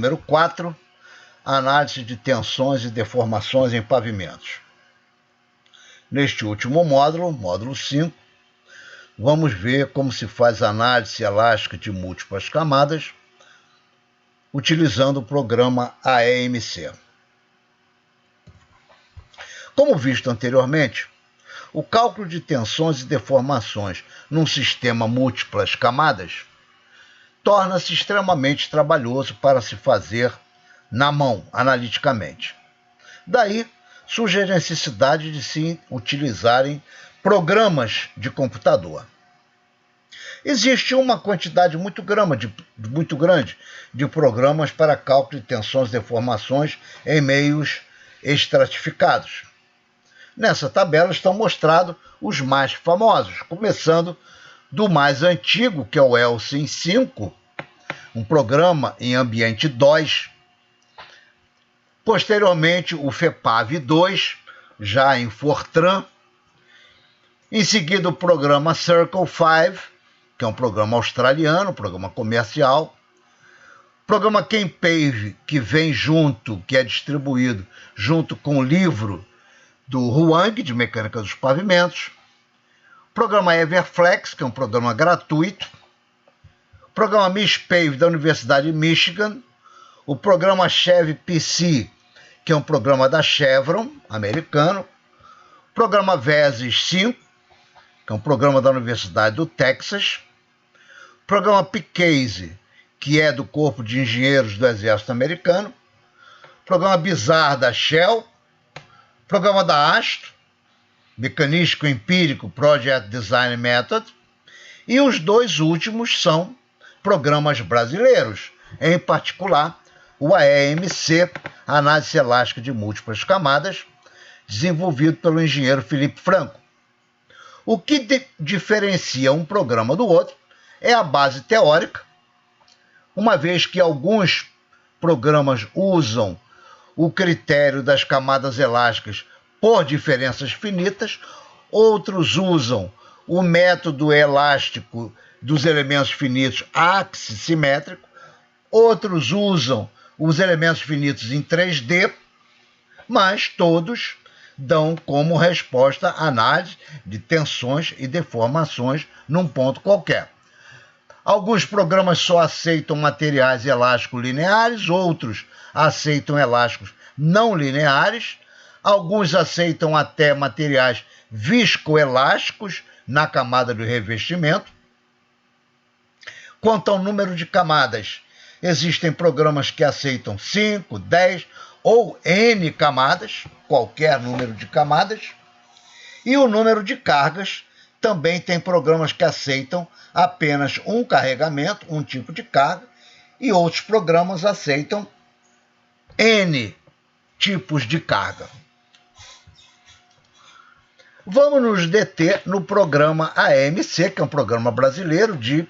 número 4, análise de tensões e deformações em pavimentos. Neste último módulo, módulo 5, vamos ver como se faz análise elástica de múltiplas camadas utilizando o programa AEMC. Como visto anteriormente, o cálculo de tensões e deformações num sistema múltiplas camadas torna-se extremamente trabalhoso para se fazer na mão, analiticamente. Daí surge a necessidade de se utilizarem programas de computador. Existe uma quantidade muito grande de programas para cálculo de tensões e deformações em meios estratificados. Nessa tabela estão mostrados os mais famosos, começando do mais antigo, que é o Elsin 5, um programa em ambiente DOS. Posteriormente, o FEPAV 2, já em Fortran. Em seguida, o programa Circle 5, que é um programa australiano, programa comercial. O programa ChemPave, que vem junto, que é distribuído junto com o livro do Huang, de Mecânica dos Pavimentos. O programa Everflex, que é um programa gratuito. O programa MISPAVE, da Universidade de Michigan. O programa Chev PC, que é um programa da Chevron, americano. O programa VESIS 5, que é um programa da Universidade do Texas. O programa PCASE, que é do Corpo de Engenheiros do Exército Americano. O programa BIZAR, da Shell. O programa da ASTRO, Mecanístico Empírico Project Design Method. E os dois últimos são programas brasileiros, em particular o AEMC, Análise Elástica de Múltiplas Camadas, desenvolvido pelo engenheiro Felipe Franco. O que diferencia um programa do outro é a base teórica, uma vez que alguns programas usam o critério das camadas elásticas por diferenças finitas, outros usam o método elástico dos elementos finitos axissimétrico, outros usam os elementos finitos em 3D, mas todos dão como resposta a análise de tensões e deformações num ponto qualquer. Alguns programas só aceitam materiais elásticos lineares, outros aceitam elásticos não lineares, alguns aceitam até materiais viscoelásticos na camada do revestimento. Quanto ao número de camadas, existem programas que aceitam 5, 10 ou N camadas, qualquer número de camadas, e o número de cargas. Também tem programas que aceitam apenas um carregamento, um tipo de carga, e outros programas aceitam N tipos de carga. Vamos nos deter no programa AEMC, que é um programa brasileiro de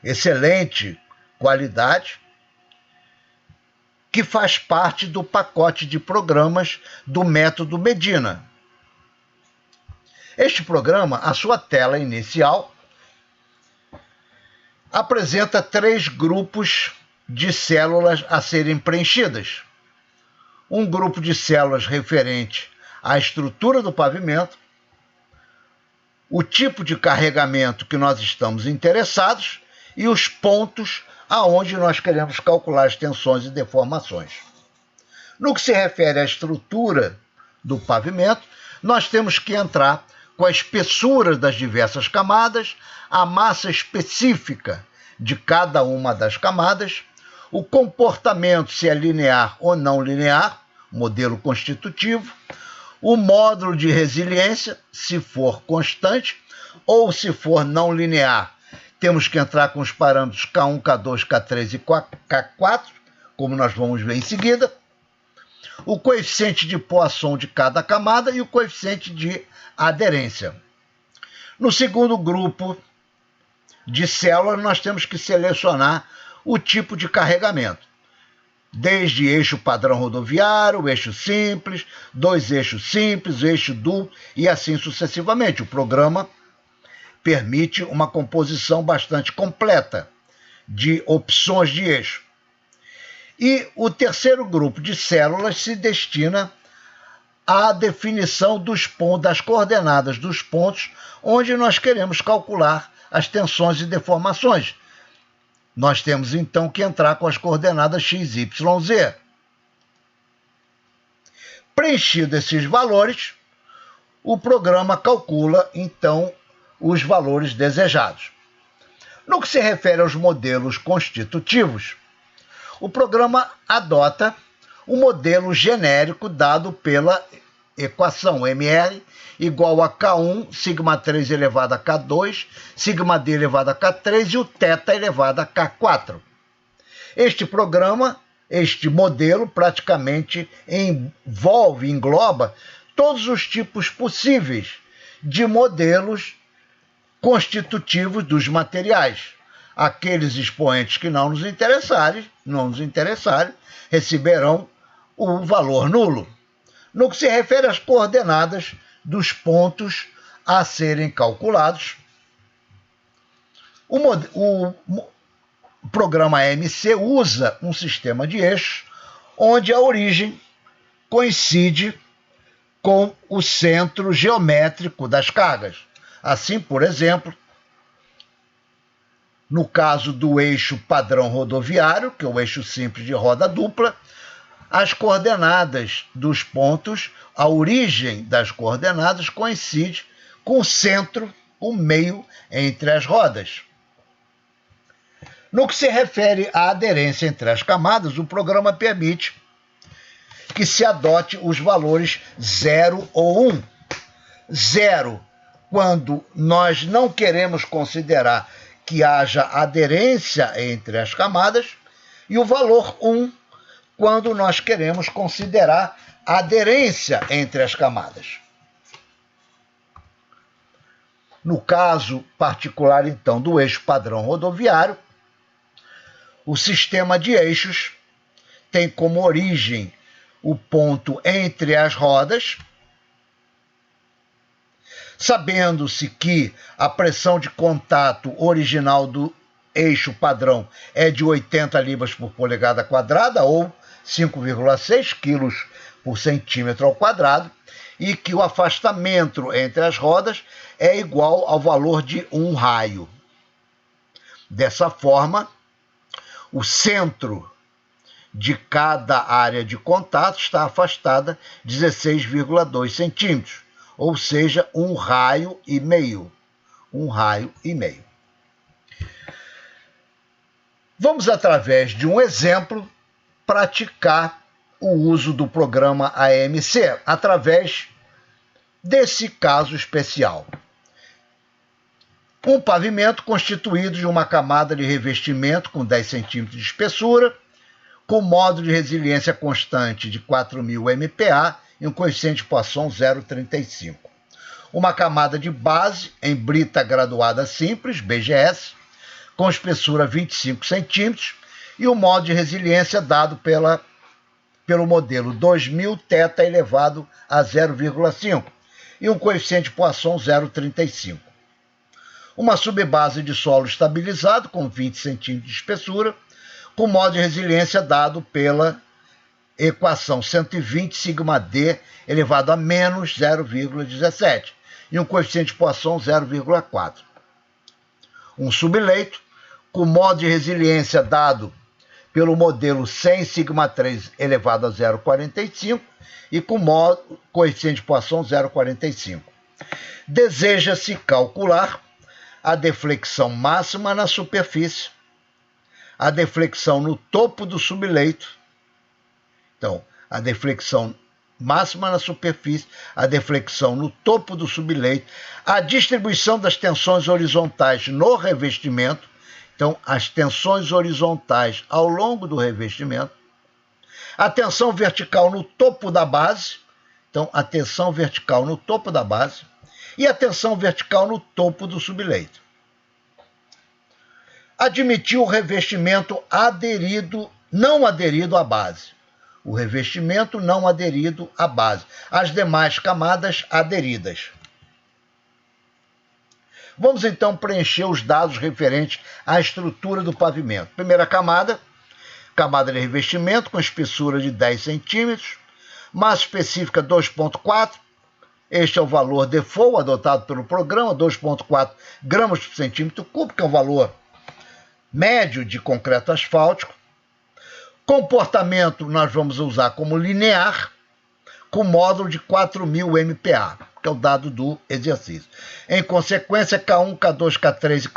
excelente qualidade, que faz parte do pacote de programas do método Medina. Este programa, a sua tela inicial, apresenta 3 grupos de células a serem preenchidas. Um grupo de células referente à estrutura do pavimento, o tipo de carregamento que nós estamos interessados e os pontos aonde nós queremos calcular as tensões e deformações. No que se refere à estrutura do pavimento, nós temos que entrar com a espessura das diversas camadas, a massa específica de cada uma das camadas, o comportamento, se é linear ou não linear, modelo constitutivo, o módulo de resiliência, se for constante, ou se for não linear, temos que entrar com os parâmetros K1, K2, K3 e K4, como nós vamos ver em seguida, o coeficiente de Poisson de cada camada e o coeficiente de aderência. No segundo grupo de células, nós temos que selecionar o tipo de carregamento, desde eixo padrão rodoviário, eixo simples, 2 eixos simples, eixo duplo e assim sucessivamente. O programa permite uma composição bastante completa de opções de eixo. E o terceiro grupo de células se destina à definição das coordenadas dos pontos onde nós queremos calcular as tensões e deformações. Nós temos então que entrar com as coordenadas x, y, z. Preenchidos esses valores, o programa calcula então os valores desejados. No que se refere aos modelos constitutivos, o programa adota o modelo genérico dado pela equação MR igual a K1, sigma 3 elevado a K2, sigma D elevado a K3 e o θ elevado a K4. Este modelo praticamente engloba todos os tipos possíveis de modelos constitutivos dos materiais. Aqueles expoentes que não nos interessarem, receberão o valor nulo. No que se refere às coordenadas dos pontos a serem calculados, o programa MC usa um sistema de eixos onde a origem coincide com o centro geométrico das cargas. Assim, por exemplo, no caso do eixo padrão rodoviário, que é o eixo simples de roda dupla, as coordenadas dos pontos, a origem das coordenadas coincide com o centro, o meio entre as rodas. No que se refere à aderência entre as camadas, o programa permite que se adote os valores 0 ou 1. 0, quando nós não queremos considerar que haja aderência entre as camadas, e o valor 1, quando nós queremos considerar aderência entre as camadas. No caso particular, então, do eixo padrão rodoviário, o sistema de eixos tem como origem o ponto entre as rodas, sabendo-se que a pressão de contato original do eixo padrão é de 80 libras por polegada quadrada, ou 5,6 quilos por centímetro ao quadrado, e que o afastamento entre as rodas é igual ao valor de um raio. Dessa forma, o centro de cada área de contato está afastada 16,2 centímetros, ou seja, um raio e meio. Vamos, através de um exemplo, praticar o uso do programa AMC, através desse caso especial. Um pavimento constituído de uma camada de revestimento com 10 centímetros de espessura, com modo de resiliência constante de 4.000 MPa e um coeficiente de Poisson 0,35. Uma camada de base em brita graduada simples, BGS, com espessura 25 centímetros, e o modo de resiliência dado pelo modelo 2000 θ elevado a 0,5 e um coeficiente de Poisson 0,35. Uma subbase de solo estabilizado com 20 centímetros de espessura, com modo de resiliência dado pela equação 120 sigma D elevado a menos 0,17 e um coeficiente de Poisson 0,4. Um subleito com modo de resiliência dado pelo modelo 100 sigma 3 elevado a 0,45 e com coeficiente de Poisson 0,45. Deseja-se calcular a deflexão máxima na superfície, a deflexão no topo do subleito. Então, a deflexão máxima na superfície, a deflexão no topo do subleito, a distribuição das tensões horizontais no revestimento, então, as tensões horizontais ao longo do revestimento, a tensão vertical no topo da base, então, a tensão vertical no topo da base, e a tensão vertical no topo do subleito. Admitir o revestimento não aderido à base. O revestimento não aderido à base. As demais camadas aderidas. Vamos então preencher os dados referentes à estrutura do pavimento. Primeira camada, camada de revestimento com espessura de 10 centímetros, massa específica 2,4, este é o valor default adotado pelo programa, 2,4 gramas por centímetro cúbico, que é um valor médio de concreto asfáltico. Comportamento nós vamos usar como linear, com módulo de 4.000 MPa, que é o dado do exercício. Em consequência, K1, K2, K3 e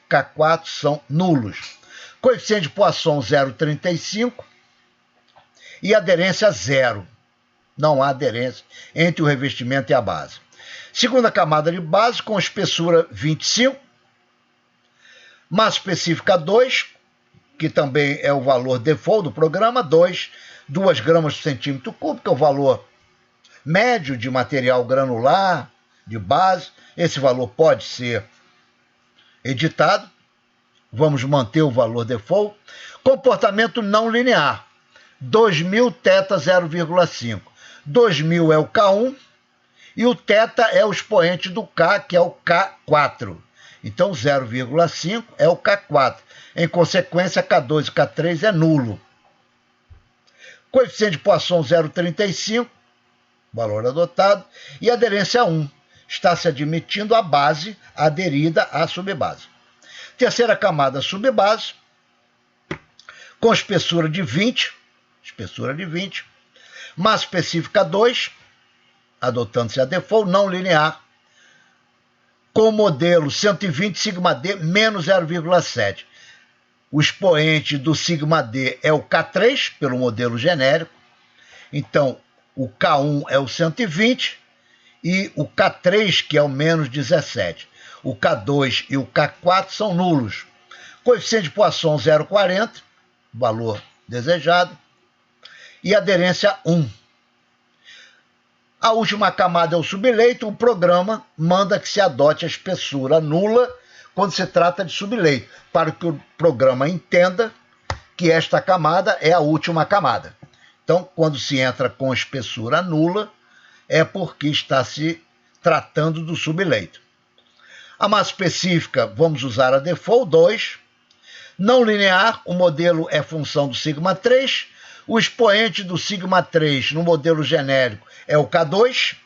K4 são nulos. Coeficiente de Poisson 0,35 e aderência 0. Não há aderência entre o revestimento e a base. Segunda camada de base com espessura 25, massa específica 2, que também é o valor default do programa, 2 gramas por centímetro cúbico, que é o valor médio de material granular, de base. Esse valor pode ser editado. Vamos manter o valor default. Comportamento não linear, 2.000 θ 0,5. 2.000 é o K1 e o θ é o expoente do K, que é o K4. Então, 0,5 é o K4. Em consequência, K2 e K3 é nulo. Coeficiente de Poisson 0,35, valor adotado, e aderência 1. Está se admitindo a base aderida à subbase. Terceira camada, subbase, com espessura de 20, massa específica 2, adotando-se a default, não linear, com modelo 120 sigma D menos 0,7. O expoente do sigma D é o K3, pelo modelo genérico. Então, o K1 é o 120 e o K3, que é o menos 17. O K2 e o K4 são nulos. Coeficiente de Poisson 0,40, valor desejado, e aderência 1. A última camada é o subleito. O programa manda que se adote a espessura nula quando se trata de subleito, para que o programa entenda que esta camada é a última camada. Então, quando se entra com espessura nula, é porque está se tratando do subleito. A massa específica, vamos usar a default 2. Não linear, o modelo é função do sigma 3. O expoente do sigma 3 no modelo genérico é o K2.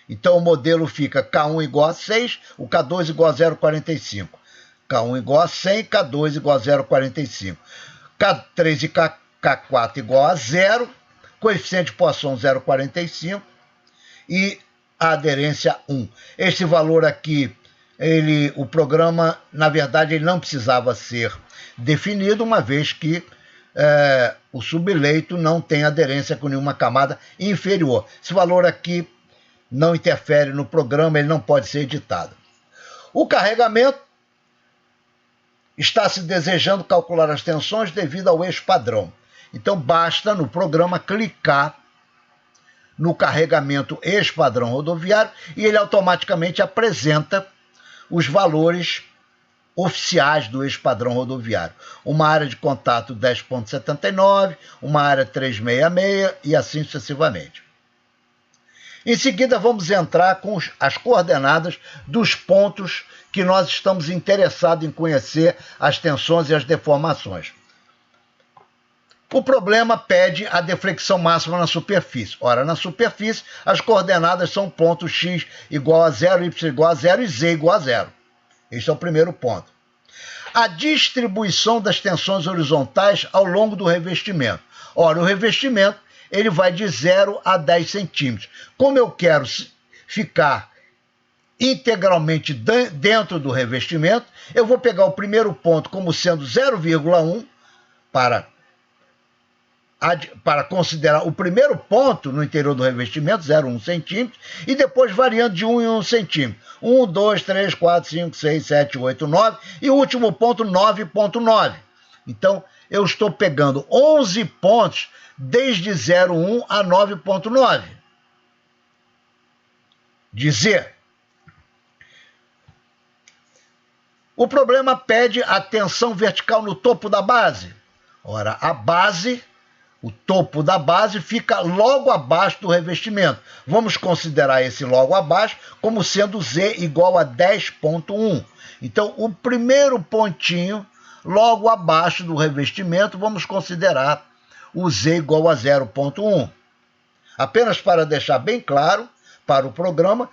Então o modelo fica K1 igual a 6, o K2 igual a 0,45. K1 igual a 100, K2 igual a 0,45. K3 e K4 igual a 0, coeficiente de Poisson 0,45 e a aderência 1. Este valor aqui, o programa, na verdade, ele não precisava ser definido, uma vez que o subleito não tem aderência com nenhuma camada inferior. Esse valor aqui não interfere no programa, ele não pode ser editado. O carregamento, está se desejando calcular as tensões devido ao eixo padrão. Então basta no programa clicar no carregamento eixo padrão rodoviário e ele automaticamente apresenta os valores oficiais do eixo padrão rodoviário. Uma área de contato 10,79, uma área 366 e assim sucessivamente. Em seguida, vamos entrar com as coordenadas dos pontos que nós estamos interessados em conhecer as tensões e as deformações. O problema pede a deflexão máxima na superfície. Ora, na superfície, as coordenadas são ponto x igual a 0, y igual a 0 e z igual a 0. Este é o primeiro ponto. A distribuição das tensões horizontais ao longo do revestimento. Ora, o revestimento ele vai de 0 a 10 centímetros. Como eu quero ficar integralmente dentro do revestimento, eu vou pegar o primeiro ponto como sendo 0,1 para considerar o primeiro ponto no interior do revestimento, 0,1 centímetro, e depois variando de 1 em 1 centímetro. 1, 2, 3, 4, 5, 6, 7, 8, 9, e o último ponto, 9,9. Então, eu estou pegando 11 pontos desde 0,1 a 9,9. Dizer. O problema pede a tensão vertical no topo da base. Ora, a base, o topo da base fica logo abaixo do revestimento. Vamos considerar esse logo abaixo como sendo Z igual a 10,1. Então, o primeiro pontinho logo abaixo do revestimento vamos considerar o Z igual a 0,1. Apenas para deixar bem claro para o programa,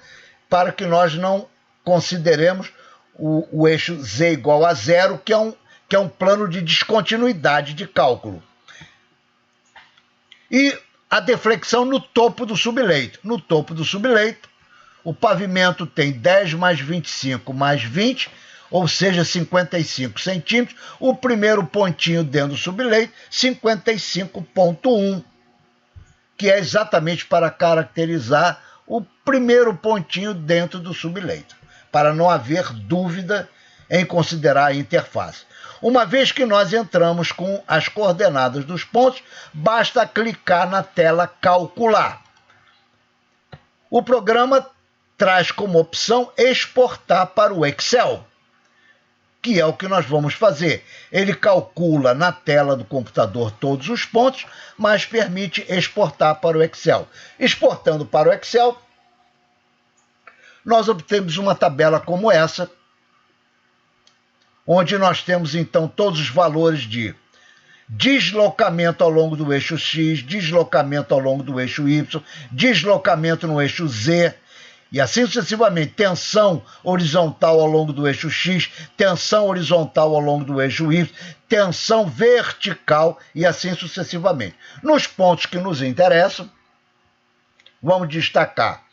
para que nós não consideremos o eixo Z igual a 0, que é um plano de descontinuidade de cálculo. E a deflexão no topo do subleito. No topo do subleito, o pavimento tem 10 mais 25 mais 20, ou seja, 55 centímetros. O primeiro pontinho dentro do subleito, 55,1, que é exatamente para caracterizar o primeiro pontinho dentro do subleito, para não haver dúvida em considerar a interface. Uma vez que nós entramos com as coordenadas dos pontos, basta clicar na tela Calcular. O programa traz como opção exportar para o Excel, que é o que nós vamos fazer. Ele calcula na tela do computador todos os pontos, mas permite exportar para o Excel. Exportando para o Excel, nós obtemos uma tabela como essa, onde nós temos então todos os valores de deslocamento ao longo do eixo X, deslocamento ao longo do eixo Y, deslocamento no eixo Z, e assim sucessivamente, tensão horizontal ao longo do eixo X, tensão horizontal ao longo do eixo Y, tensão vertical e assim sucessivamente. Nos pontos que nos interessam, vamos destacar: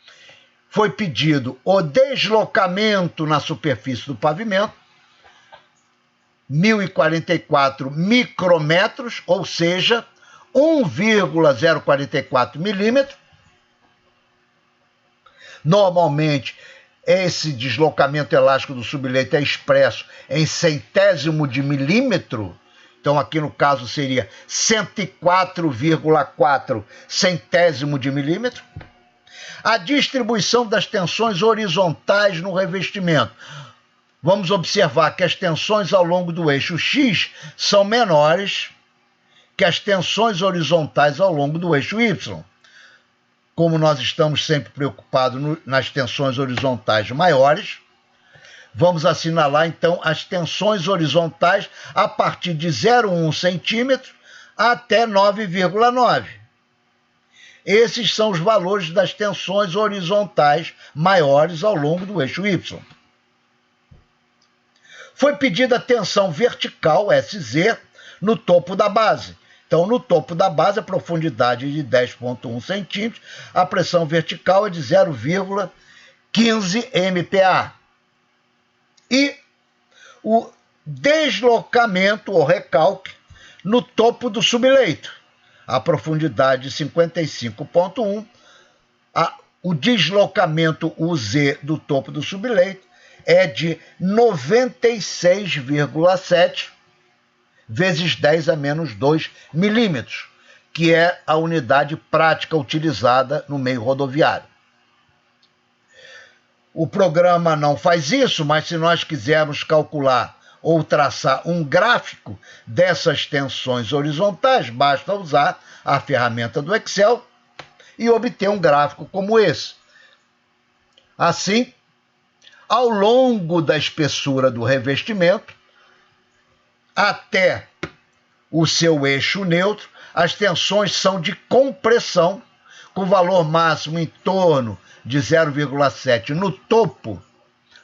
foi pedido o deslocamento na superfície do pavimento, 1.044 micrômetros, ou seja, 1,044 milímetros. Normalmente, esse deslocamento elástico do subleito é expresso em centésimo de milímetro. Então, aqui no caso seria 104,4 centésimo de milímetro. A distribuição das tensões horizontais no revestimento. Vamos observar que as tensões ao longo do eixo X são menores que as tensões horizontais ao longo do eixo Y. Como nós estamos sempre preocupados nas tensões horizontais maiores, vamos assinalar então as tensões horizontais a partir de 0,1 centímetro até 9,9. Esses são os valores das tensões horizontais maiores ao longo do eixo Y. Foi pedida a tensão vertical, SZ, no topo da base. Então, no topo da base, a profundidade é de 10,1 centímetros, a pressão vertical é de 0,15 MPa. E o deslocamento ou recalque no topo do subleito, a profundidade de 55,1, o deslocamento UZ do topo do subleito é de 96,7 vezes 10 a menos 2 milímetros, que é a unidade prática utilizada no meio rodoviário. O programa não faz isso, mas se nós quisermos calcular ou traçar um gráfico dessas tensões horizontais, basta usar a ferramenta do Excel e obter um gráfico como esse. Assim, ao longo da espessura do revestimento, até o seu eixo neutro, as tensões são de compressão, com valor máximo em torno de 0,7 no topo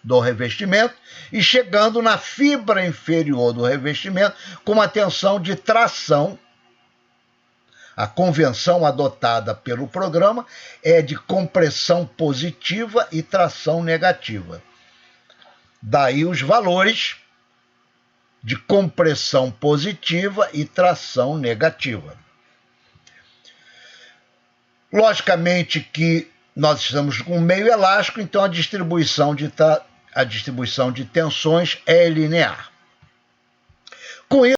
do revestimento e chegando na fibra inferior do revestimento com uma tensão de tração. A convenção adotada pelo programa é de compressão positiva e tração negativa. Daí os valores de compressão positiva e tração negativa. Logicamente que nós estamos com um meio elástico, então a distribuição de tensões é linear. Com isso,